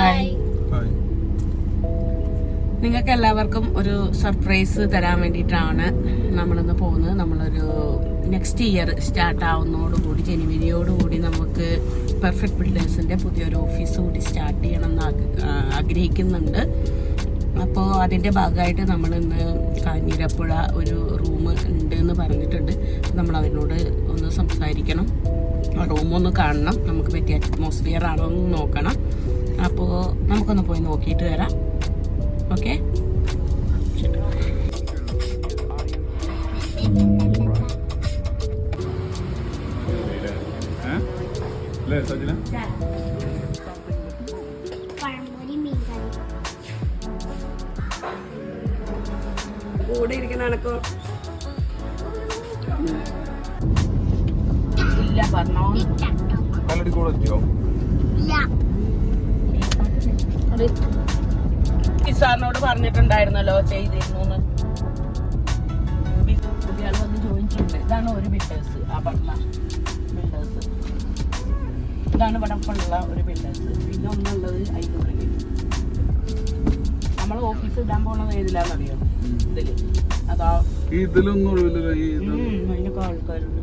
Hi. നിങ്ങൾക്ക് എല്ലാവർക്കും ഒരു സർപ്രൈസ് തരാൻ വേണ്ടിയിട്ടാണ് നമ്മളിന്ന് പോകുന്നത്. നമ്മളൊരു നെക്സ്റ്റ് ഇയർ സ്റ്റാർട്ട് ആവുന്നതോടുകൂടി ജനുവരിയോടുകൂടി നമുക്ക് പെർഫെക്റ്റ് ബിൽഡേഴ്സിൻ്റെ പുതിയൊരു ഓഫീസ് കൂടി സ്റ്റാർട്ട് ചെയ്യണം എന്ന് ആഗ്രഹിക്കുന്നുണ്ട്. അപ്പോൾ അതിൻ്റെ ഭാഗമായിട്ട് നമ്മളിന്ന് കാഞ്ഞിരപ്പുഴ ഒരു റൂം ഉണ്ട് എന്ന് പറഞ്ഞിട്ടുണ്ട്. നമ്മൾ അതിനോട് ഒന്ന് സംസാരിക്കണം, റൂമൊന്ന് കാണണം, നമുക്ക് പറ്റിയ അറ്റ്മോസ്ഫിയർ ആണോ എന്ന് നോക്കണം. അപ്പോൾ നമുക്കൊന്ന് പോയി നോക്കിയിട്ട് വരാം. ഓക്കെ, കൂടെ ഇരിക്കുന്ന കണക്കോ ഇല്ല പറഞ്ഞോ. സാറിനോട് പറഞ്ഞിട്ടുണ്ടായിരുന്നല്ലോ ചെയ്തിരുന്നു. പുതിയ ആൾ വന്ന് ചോദിച്ചിട്ടുണ്ട്. ഇതാണ് ഒരു ബിൽഡേഴ്സ്, ആ പറഞ്ഞ ബിൽഡേഴ്സ്. ഇതാണ് ഇവിടെ ഉള്ള ഒരു ബിൽഡേഴ്സ്. പിന്നെ ഒന്നുള്ളത് അതിന് തുടങ്ങി നമ്മൾ ഓഫീസ് ഇടാൻ പോണത് ഏതിലാന്നറിയോ? ഇതില് അതാ ഇതിലൊന്നും അതിനൊക്കെ ആൾക്കാരുണ്ട്.